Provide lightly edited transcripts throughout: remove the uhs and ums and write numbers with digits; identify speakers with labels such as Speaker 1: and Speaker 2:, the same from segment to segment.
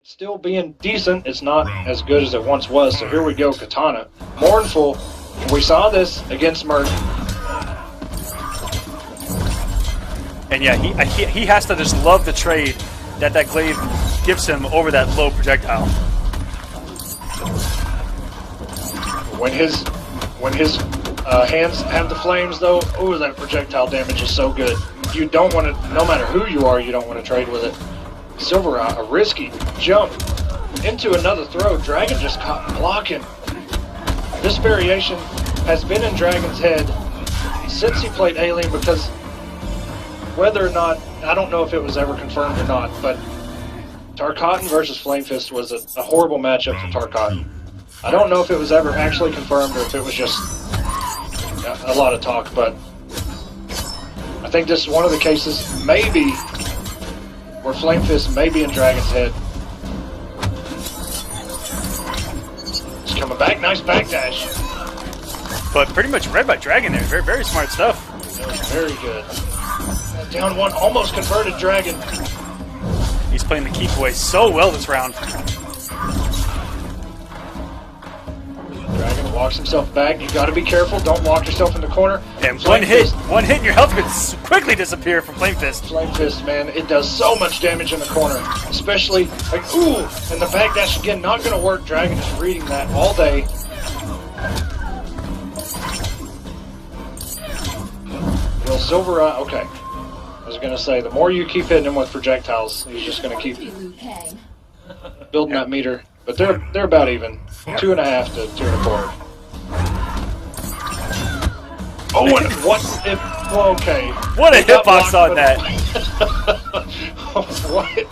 Speaker 1: still being decent. It's not as good as it once was. So here we go, Kitana. Mournful. We saw this against Merc.
Speaker 2: And yeah, he has to just love the trade that glaive gives him over that low projectile.
Speaker 1: When his hands have the flames, though, oh, that projectile damage is so good. You don't want to, no matter who you are, you don't want to trade with it. SylverRye, a risky jump into another throw. Dragon just caught blocking. This variation has been in Dragon's head since he played Alien, because whether or not, I don't know if it was ever confirmed or not, but Tarkatan versus Flame Fist was a horrible matchup for Tarkatan. I don't know if it was ever actually confirmed or if it was just a lot of talk, but I think this is one of the cases, maybe, where Flame Fist may be in Dragon's head. He's coming back, nice backdash.
Speaker 2: But pretty much read by Dragon there, very, very smart stuff.
Speaker 1: That was very good. Down one, almost converted Dragon.
Speaker 2: He's playing the keep away so well this round.
Speaker 1: Dragon walks himself back. You got to be careful. Don't walk yourself in the corner.
Speaker 2: And one hit and your health could quickly disappear from Flame Fist.
Speaker 1: Flame Fist, man, it does so much damage in the corner. Especially, like, ooh, and the backdash again, not going to work. Dragon is reading that all day. Well, SylverRye, okay. I was going to say, the more you keep hitting him with projectiles, he's just going to keep building that meter. But they're about even. 2.5 to 2.25. Oh, and what if? Well, okay.
Speaker 2: What a hitbox on that!
Speaker 1: What?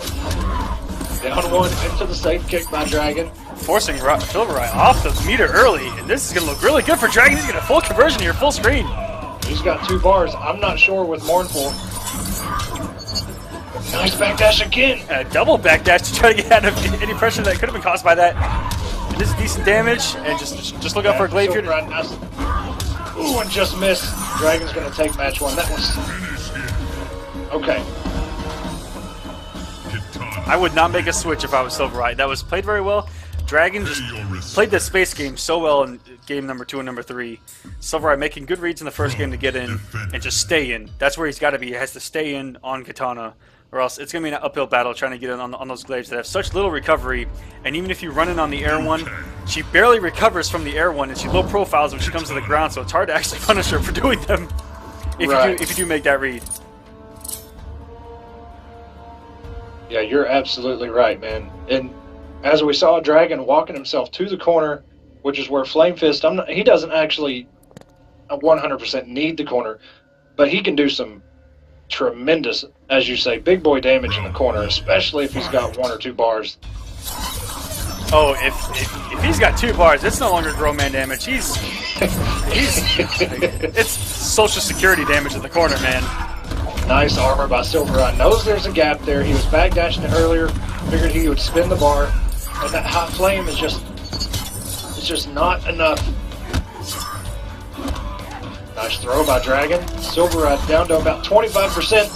Speaker 1: Down one into the safe kick by Dragon.
Speaker 2: Forcing SylverRye off the meter early, and this is going to look really good for Dragon. He's getting a full conversion here, full screen.
Speaker 1: He's got 2 bars. I'm not sure with Mournful. Nice backdash again.
Speaker 2: A double backdash to try to get out of any pressure that could have been caused by that. This is decent damage, and just look out for a glaive here.
Speaker 1: Ooh, and just missed. Dragon's going to take match 1. That was... Okay.
Speaker 2: I would not make a switch if I was SylverRye. That was played very well. Dragon just played the space game so well in game number 2 and number 3. SylverRye making good reads in the first game to get in and just stay in. That's where he's got to be. He has to stay in on Kitana, or else it's going to be an uphill battle trying to get in on those glaives that have such little recovery. And even if you run in on the air one, she barely recovers from the air one, and she low profiles when she comes to the ground, so it's hard to actually punish her for doing them if you do make that read.
Speaker 1: Yeah, you're absolutely right, man. And as we saw Dragon walking himself to the corner, which is where Flame Fist, he doesn't actually 100% need the corner, but he can do some tremendous, as you say, big boy damage in the corner, especially if he's got 1 or 2 bars.
Speaker 2: Oh, if he's got 2 bars, it's no longer grown man damage. It's social security damage in the corner, man.
Speaker 1: Nice armor by SylverRye. Knows there's a gap there. He was backdashing it earlier. Figured he would spin the bar, and that hot flame is just not enough. Nice throw by Dragon. SylverRye down to about 25%.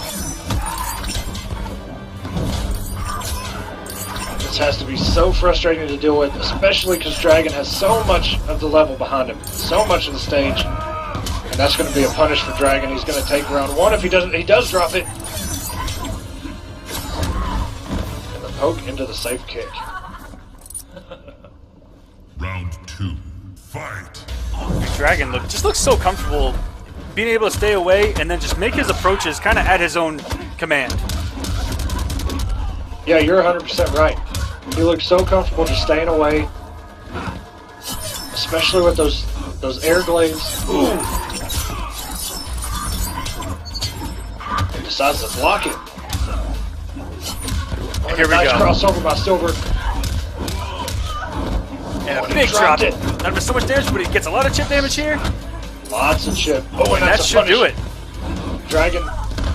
Speaker 1: This has to be so frustrating to deal with, especially because Dragon has so much of the level behind him, so much of the stage. And that's going to be a punish for Dragon. He's going to take round 1. If he doesn't, he does drop it. And the poke into the safe kick.
Speaker 3: Round 2, fight.
Speaker 2: Dragon just looks so comfortable being able to stay away and then just make his approaches kind of at his own command.
Speaker 1: Yeah, you're 100% right. He looks so comfortable just staying away, especially with those air glaives. Ooh. And decides to block it.
Speaker 2: And here we
Speaker 1: nice
Speaker 2: go.
Speaker 1: Crossover by Silver.
Speaker 2: And a big drop. Not for so much damage, but he gets a lot of chip damage here.
Speaker 1: Lots of chip. Oh, and
Speaker 2: that
Speaker 1: that's
Speaker 2: should do it.
Speaker 1: Dragon.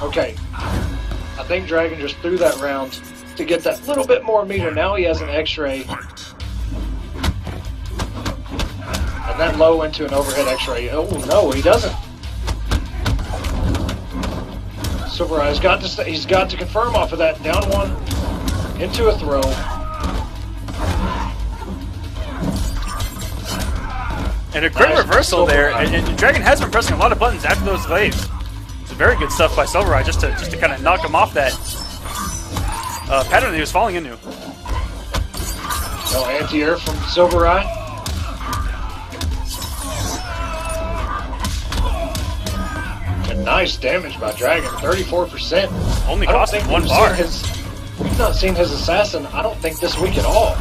Speaker 1: Okay. I think Dragon just threw that round to get that little bit more meter. Now he has an X-ray. And that low into an overhead X-ray. Oh no, he doesn't. SylverRye's got to he's got to confirm off of that. Down 1 into a throw.
Speaker 2: And a great
Speaker 1: Nice
Speaker 2: reversal there.
Speaker 1: SylverRye.
Speaker 2: And Dragon has been pressing a lot of buttons after those glaives. It's very good stuff by SylverRye just to kind of knock him off that pattern that he was falling into.
Speaker 1: No anti-air from SylverRye. And nice damage by Dragon, 34%.
Speaker 2: Only cost him 1 bar.
Speaker 1: We've not seen his assassin, I don't think, this week at all.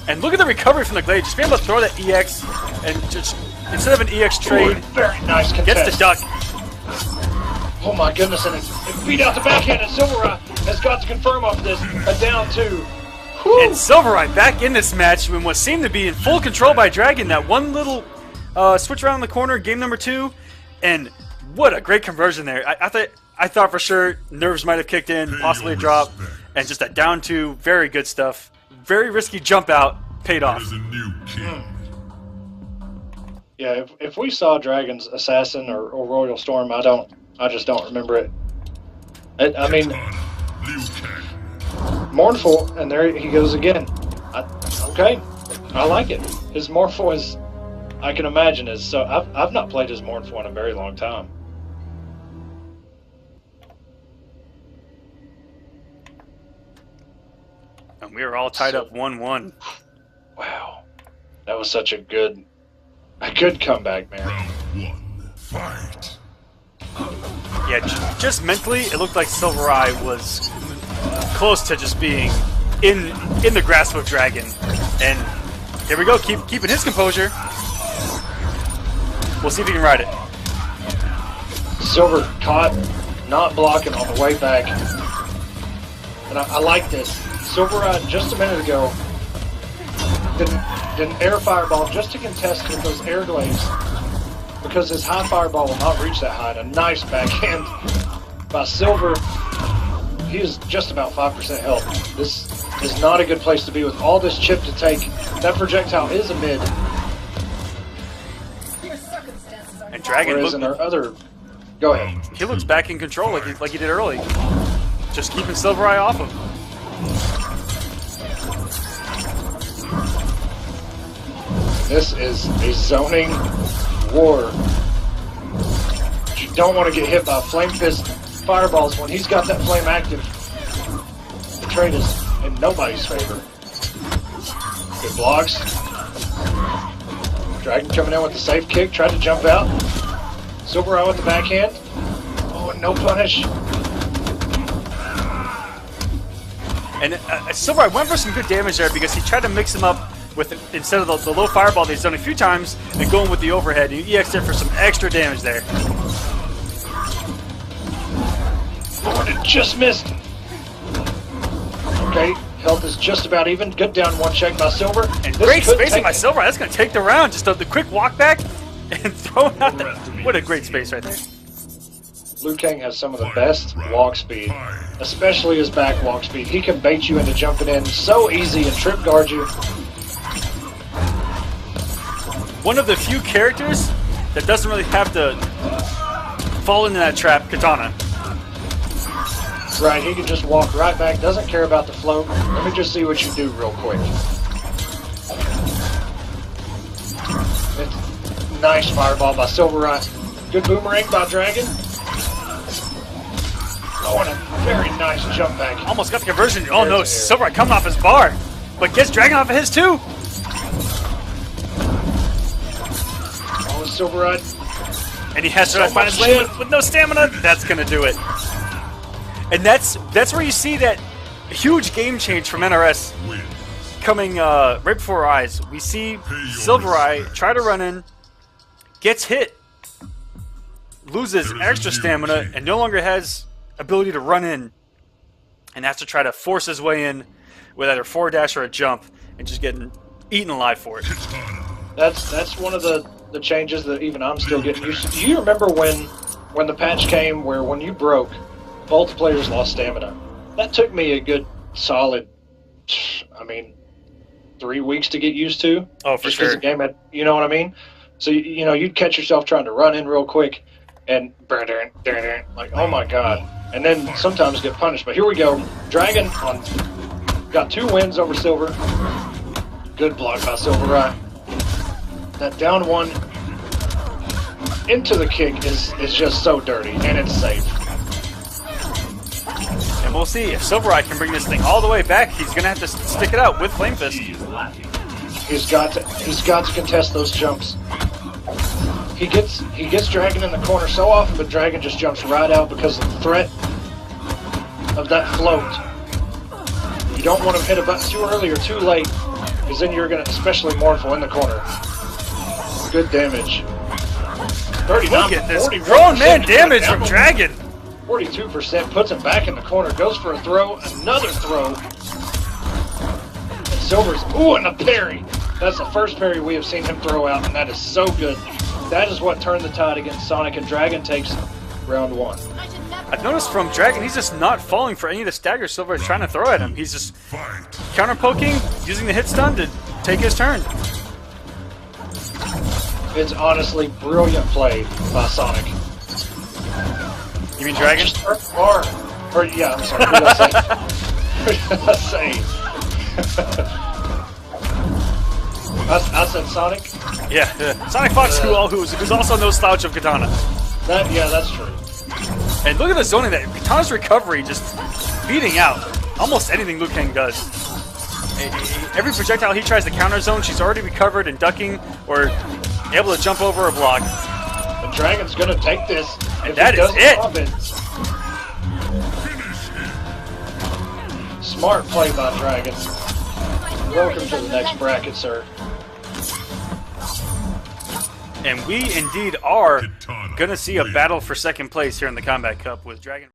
Speaker 2: And look at the recovery from the glaive. Just being able to throw that EX and just, instead of an EX trade,
Speaker 1: Very nice contest.
Speaker 2: gets the duck.
Speaker 1: Oh my goodness, and it beat out the backhand, and SylverRye has got to confirm off this. A down 2. Whew.
Speaker 2: And SylverRye back in this match when what seemed to be in full control by Dragon. That one little switch around the corner, game number 2, and what a great conversion there. I thought for sure nerves might have kicked in, possibly a drop, and just that down 2, very good stuff. Very risky jump out, paid off.
Speaker 3: There's a new king.
Speaker 1: Yeah, if we saw Dragon's assassin or Royal Storm, I just don't remember it. I mean,
Speaker 3: Liu Kang.
Speaker 1: Mournful, and there he goes again. Okay, I like it. His Mournful is, I can imagine, is so. I've not played his Mournful in a very long time.
Speaker 2: And we were all tied up 1-1.
Speaker 1: Wow, that was such a good comeback, man.
Speaker 3: Round 1. Fight.
Speaker 2: Yeah, just mentally, it looked like SylverRye was close to just being in the grasp of Dragon. And here we go, keeping his composure. We'll see if he can ride it.
Speaker 1: Silver caught, not blocking on the way back. And I like this. SylverRye just a minute ago did an air fireball just to contest with those air glaives because his high fireball will not reach that high. And a nice backhand by Silver. He is just about 5% health. This is not a good place to be with all this chip to take. That projectile is a mid.
Speaker 2: And Dragon
Speaker 1: Whereas in our other... Go ahead.
Speaker 2: he looks back in control like he did early. Just keeping SylverRye off him.
Speaker 1: This is a zoning war. You don't want to get hit by Flame Fist fireballs when he's got that flame active. The trade is in nobody's favor. Good blocks. Dragon coming in with the safe kick, tried to jump out. SylverRye with the backhand. Oh, and no punish.
Speaker 2: And SylverRye went for some good damage there because he tried to mix him up with, instead of the low fireball that he's done a few times, and going with the overhead. He EX'd it for some extra damage there.
Speaker 1: Oh, and it just missed. Okay, health is just about even. Good down 1 check by Silver.
Speaker 2: And
Speaker 1: This
Speaker 2: great
Speaker 1: could
Speaker 2: spacing
Speaker 1: take
Speaker 2: by
Speaker 1: it.
Speaker 2: SylverRye. That's going to take the round. Just the quick walk back and throw it out there. What a great space right there.
Speaker 1: Liu Kang has some of the best walk speed, especially his back walk speed. He can bait you into jumping in so easy and trip guard you.
Speaker 2: One of the few characters that doesn't really have to fall into that trap, Kitana.
Speaker 1: Right, he can just walk right back, doesn't care about the float. Let me just see what you do real quick. It's nice fireball by SylverRye. Good boomerang by Dragon. Oh, and a very nice jump back.
Speaker 2: Almost got the conversion. Oh no, SylverRye coming off his bar. But gets Dragon off of his too.
Speaker 1: Oh, SylverRye.
Speaker 2: And he has to find his way with no stamina. That's going to do it. And that's where you see that huge game change from NRS coming right before our eyes. We see SylverRye try to run in, gets hit, loses extra stamina, and no longer has ability to run in, and has to try to force his way in with either forward dash or a jump, and just getting eaten alive for it.
Speaker 1: That's one of the changes that even I'm still getting used to. Do you remember when the patch came where when you broke, both players lost stamina? That took me a good solid, 3 weeks to get used to.
Speaker 2: Oh, for
Speaker 1: just
Speaker 2: sure.
Speaker 1: The game had, you know what I mean? So you know, you'd catch yourself trying to run in real quick, and like, oh my god, and then sometimes get punished. But here we go, Dragon got 2 wins over Silver. Good block by SylverRye. That down one into the kick is just so dirty, and it's safe.
Speaker 2: And we'll see if SylverRye can bring this thing all the way back. He's gonna have to stick it out with Flame Fist.
Speaker 1: He's got to contest those jumps. He gets Dragon in the corner so often, but Dragon just jumps right out because of the threat of that float. You don't want him hit a button too early or too late, because then you're gonna, especially Mournful in the corner. Good damage. 39.
Speaker 2: Look at this grown man damage from Dragon.
Speaker 1: 42% puts him back in the corner. Goes for a throw, another throw. And Silver's and a parry. That's the first parry we have seen him throw out, and that is so good. That is what turned the tide against Sonic, and Dragon takes round 1.
Speaker 2: I've noticed from Dragon, he's just not falling for any of the staggers Silver is trying to throw at him. He's just counter poking, using the hit stun to take his turn.
Speaker 1: It's honestly brilliant play by Sonic.
Speaker 2: You mean Dragon?
Speaker 1: Or yeah, I'm sorry. What did I say? What did I say? I said Sonic.
Speaker 2: Yeah, Sonic Fox, who's also no slouch of Kitana.
Speaker 1: Yeah, that's true.
Speaker 2: And look at the zoning that Kitana's recovery just beating out almost anything Liu Kang does. Every projectile he tries to counter zone, she's already recovered and ducking or able to jump over a block.
Speaker 1: The Dragon's gonna take this.
Speaker 2: And that is it.
Speaker 1: Smart play by Dragon. Welcome to the next bracket, sir.
Speaker 2: And we indeed are going to see a battle for second place here in the Kombat Cup with Dragon.